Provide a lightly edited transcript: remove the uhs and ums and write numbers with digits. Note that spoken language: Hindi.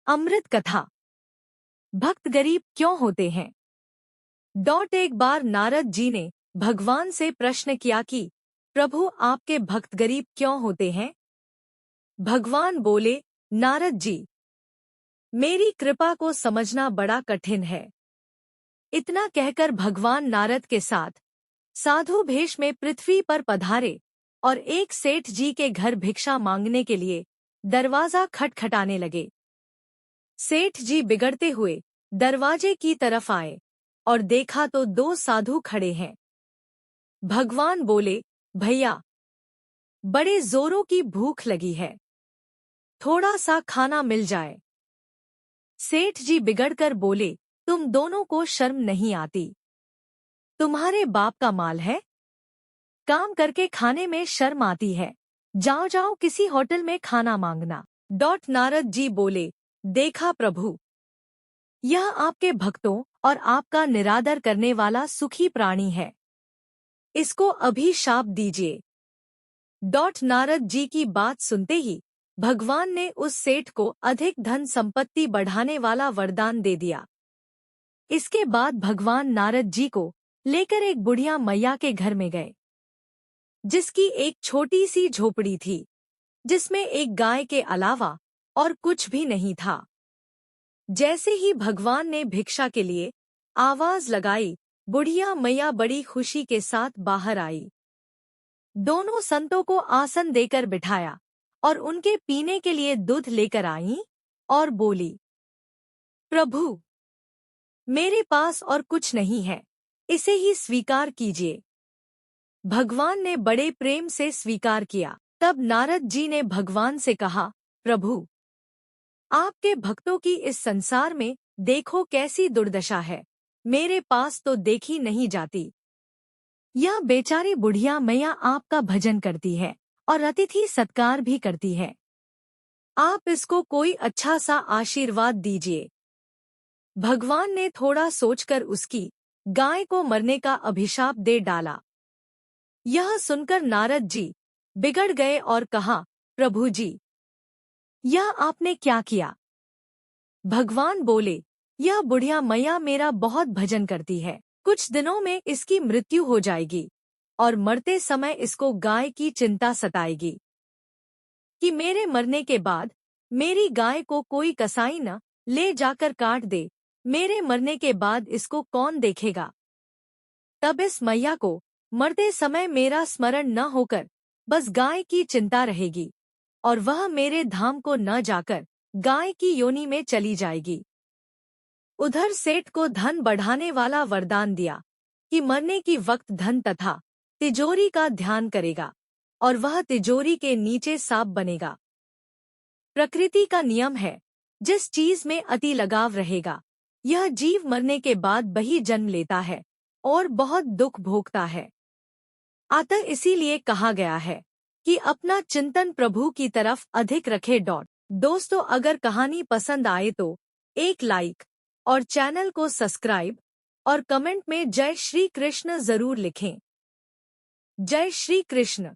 अमृत कथा। भक्त गरीब क्यों होते हैं? एक बार नारद जी ने भगवान से प्रश्न किया कि प्रभु, आपके भक्त गरीब क्यों होते हैं? भगवान बोले, नारद जी, मेरी कृपा को समझना बड़ा कठिन है। इतना कहकर भगवान नारद के साथ साधु भेष में पृथ्वी पर पधारे और एक सेठ जी के घर भिक्षा मांगने के लिए दरवाजा खटखटाने लगे। सेठ जी बिगड़ते हुए दरवाजे की तरफ आए और देखा तो दो साधु खड़े हैं। भगवान बोले, भैया, बड़े जोरों की भूख लगी है, थोड़ा सा खाना मिल जाए। सेठ जी बिगड़कर बोले, तुम दोनों को शर्म नहीं आती? तुम्हारे बाप का माल है, काम करके खाने में शर्म आती है। जाओ जाओ किसी होटल में खाना मांगना। नारद जी बोले, देखा प्रभु, यह आपके भक्तों और आपका निरादर करने वाला सुखी प्राणी है, इसको अभी शाप दीजिए। नारद जी की बात सुनते ही भगवान ने उस सेठ को अधिक धन संपत्ति बढ़ाने वाला वरदान दे दिया। इसके बाद भगवान नारद जी को लेकर एक बुढ़िया मैया के घर में गए, जिसकी एक छोटी सी झोपड़ी थी, जिसमें एक गाय के अलावा और कुछ भी नहीं था। जैसे ही भगवान ने भिक्षा के लिए आवाज लगाई, बुढ़िया मैया बड़ी खुशी के साथ बाहर आई। दोनों संतों को आसन देकर बिठाया और उनके पीने के लिए दूध लेकर आईं और बोली, प्रभु, मेरे पास और कुछ नहीं है, इसे ही स्वीकार कीजिए। भगवान ने बड़े प्रेम से स्वीकार किया। तब नारद जी ने भगवान से कहा, प्रभु, आपके भक्तों की इस संसार में देखो कैसी दुर्दशा है, मेरे पास तो देखी नहीं जाती। यह बेचारी बुढ़िया मैया आपका भजन करती है और अतिथि सत्कार भी करती है। आप इसको कोई अच्छा सा आशीर्वाद दीजिए। भगवान ने थोड़ा सोचकर उसकी गाय को मरने का अभिशाप दे डाला। यह सुनकर नारद जी बिगड़ गए और कहा, प्रभु जी, यह आपने क्या किया? भगवान बोले, यह बुढ़िया मैया मेरा बहुत भजन करती है, कुछ दिनों में इसकी मृत्यु हो जाएगी और मरते समय इसको गाय की चिंता सताएगी कि मेरे मरने के बाद मेरी गाय को कोई कसाई न ले जाकर काट दे। मेरे मरने के बाद इसको कौन देखेगा? तब इस मैया को मरते समय मेरा स्मरण न होकर बस गाय की चिंता रहेगी और वह मेरे धाम को न जाकर गाय की योनि में चली जाएगी। उधर सेठ को धन बढ़ाने वाला वरदान दिया कि मरने की वक्त धन तथा तिजोरी का ध्यान करेगा और वह तिजोरी के नीचे सांप बनेगा। प्रकृति का नियम है, जिस चीज में अति लगाव रहेगा, यह जीव मरने के बाद वही जन्म लेता है और बहुत दुख भोगता है। अतः इसीलिए कहा गया है कि अपना चिंतन प्रभु की तरफ अधिक रखे। दोस्तों, अगर कहानी पसंद आए तो एक लाइक और चैनल को सब्सक्राइब और कमेंट में जय श्री कृष्ण जरूर लिखें। जय श्री कृष्ण।